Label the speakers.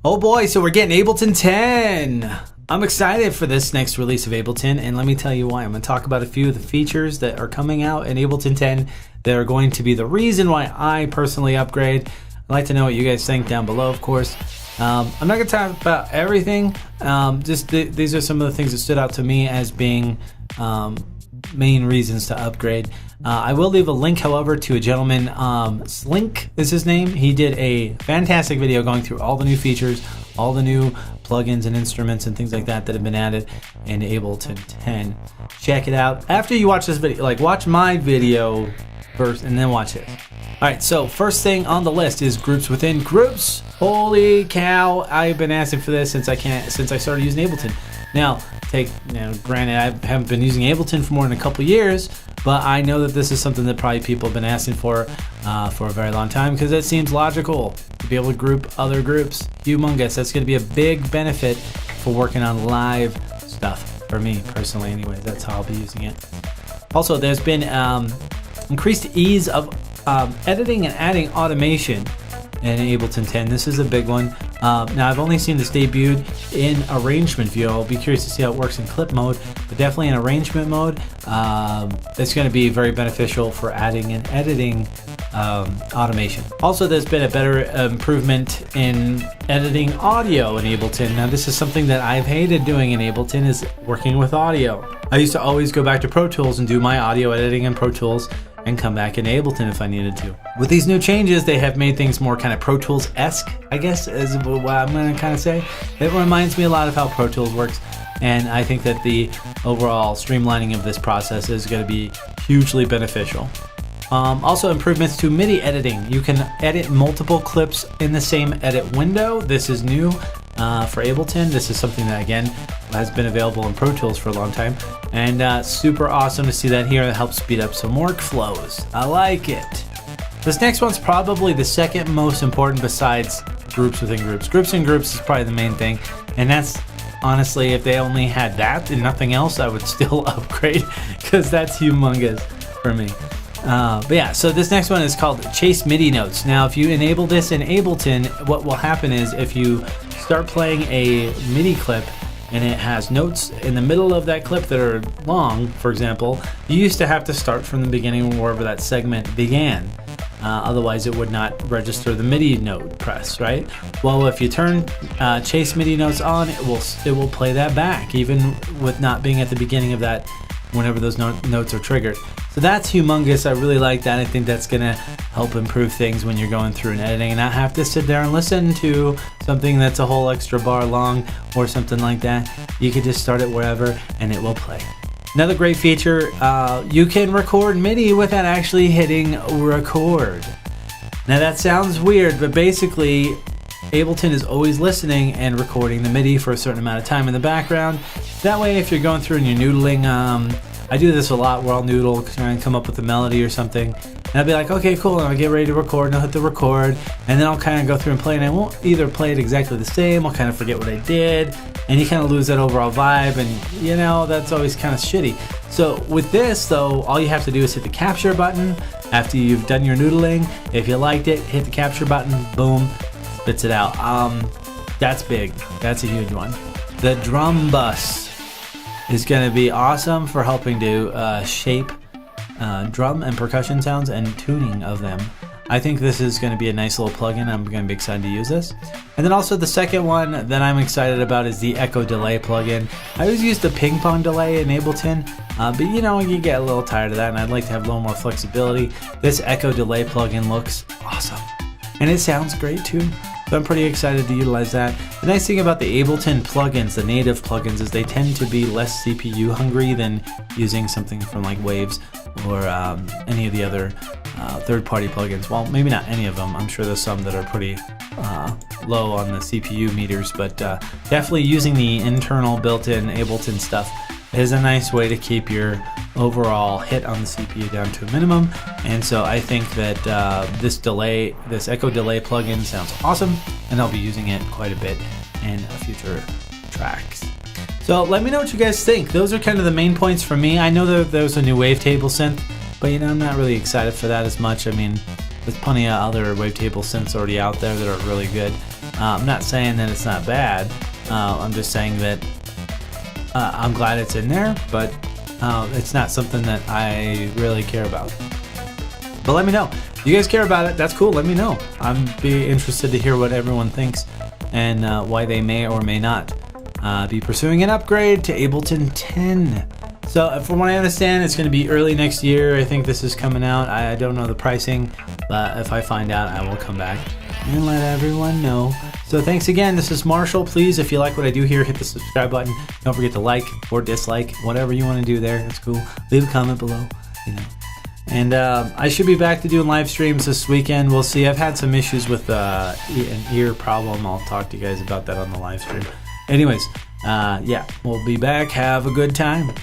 Speaker 1: Oh boy, so we're getting Ableton 10. I'm excited for this next release of Ableton, and let me tell you why. I'm going to talk about a few of the features that are coming out in Ableton 10 that are going to be the reason why I personally upgrade. I'd like to know what you guys think down below, of course. I'm not going to talk about everything. These are some of the things that stood out to me as being main reasons to upgrade. I will leave a link, however, to a gentleman, Slynk is his name. He did a fantastic video going through all the new features, all the new plugins and instruments and things like that that have been added in Ableton 10. Check it out. After you watch this video, watch my video first and then watch it. Alright, so first thing on the list is groups within groups. Holy cow, I've been asking for this since I started using Ableton. Now, granted, I haven't been using Ableton for more than a couple years, but I know that this is something that probably people have been asking for a very long time, because it seems logical to be able to group other groups. Humongous. That's going to be a big benefit for working on live stuff, for me personally anyways. That's how I'll be using it. Also, there's been increased ease of editing and adding automation in Ableton 10. This is a big one. Now, I've only seen this debuted in arrangement view. I'll be curious to see how it works in clip mode, but definitely in arrangement mode, it's going to be very beneficial for adding and editing automation. Also, there's been a better improvement in editing audio in Ableton. Now, this is something that I've hated doing in Ableton, is working with audio. I used to always go back to Pro Tools and do my audio editing in Pro Tools and come back in Ableton if I needed to. With these new changes, they have made things more kind of Pro Tools-esque, I guess is what I'm going to kind of say. It reminds me a lot of how Pro Tools works, and I think that the overall streamlining of this process is going to be hugely beneficial. Also, improvements to MIDI editing. You can edit multiple clips in the same edit window. This is new for Ableton. This is something that, again, has been available in Pro Tools for a long time, and super awesome to see that here. That helps speed up some workflows. I like it. This next one's probably the second most important besides groups within groups. Groups in groups is probably the main thing, and that's honestly, if they only had that and nothing else, I would still upgrade, because that's humongous for me. But yeah, so this next one is called Chase MIDI Notes. Now, if you enable this in Ableton, what will happen is if you start playing a MIDI clip and it has notes in the middle of that clip that are long, for example, you used to have to start from the beginning wherever that segment began. Otherwise, it would not register the MIDI note press, right? Well, if you turn Chase MIDI Notes on, it will play that back, even with not being at the beginning of that, whenever those notes are triggered. So that's humongous. I really like that. I think that's going to help improve things when you're going through and editing and not have to sit there and listen to something that's a whole extra bar long or something like that. You can just start it wherever and it will play. Another great feature, you can record MIDI without actually hitting record. Now that sounds weird, but basically Ableton is always listening and recording the MIDI for a certain amount of time in the background. That way, if you're going through and you're noodling, I do this a lot where I'll noodle, try and come up with a melody or something, and I'll be like, okay, cool, and I'll get ready to record, and I'll hit the record, and then I'll kind of go through and play, and I won't either play it exactly the same, I'll kind of forget what I did, and you kind of lose that overall vibe, and you know, that's always kind of shitty. So with this, though, all you have to do is hit the capture button after you've done your noodling. If you liked it, hit the capture button, boom, spits it out. That's big. That's a huge one. The drum bus is going to be awesome for helping to shape drum and percussion sounds and tuning of them. I think this is going to be a nice little plugin. I'm going to be excited to use this. And then also the second one that I'm excited about is the Echo Delay plugin. I always use the ping pong delay in Ableton, but you know, you get a little tired of that, and I'd like to have a little more flexibility. This Echo Delay plugin looks awesome, and it sounds great too. So I'm pretty excited to utilize that. The nice thing about the Ableton plugins, the native plugins, is they tend to be less CPU hungry than using something from like Waves or any of the other third-party plugins. Well, maybe not any of them. I'm sure there's some that are pretty low on the CPU meters, but definitely using the internal built-in Ableton stuff is a nice way to keep your overall hit on the CPU down to a minimum. And so I think that this Echo Delay plugin sounds awesome, and I'll be using it quite a bit in future tracks. So let me know what you guys think. Those are kind of the main points for me. I know that there's a new wavetable synth, but you know, I'm not really excited for that as much. I mean, There's plenty of other wavetable synths already out there that are really good. I'm not saying that it's not bad. I'm just saying that I'm glad it's in there, but it's not something that I really care about. But let me know. If you guys care about it, that's cool. Let me know. I'd be interested to hear what everyone thinks and why they may or may not be pursuing an upgrade to Ableton 10. So from what I understand, it's going to be early next year. I think this is coming out. I don't know the pricing, but if I find out, I will come back and let everyone know. So thanks again. This is Marshall. Please, if you like what I do here, hit the subscribe button. Don't forget to like or dislike, whatever you want to do there. That's cool. Leave a comment below. And I should be back to doing live streams this weekend. We'll see. I've had some issues with an ear problem. I'll talk to you guys about that on the live stream. Anyways, yeah, we'll be back. Have a good time.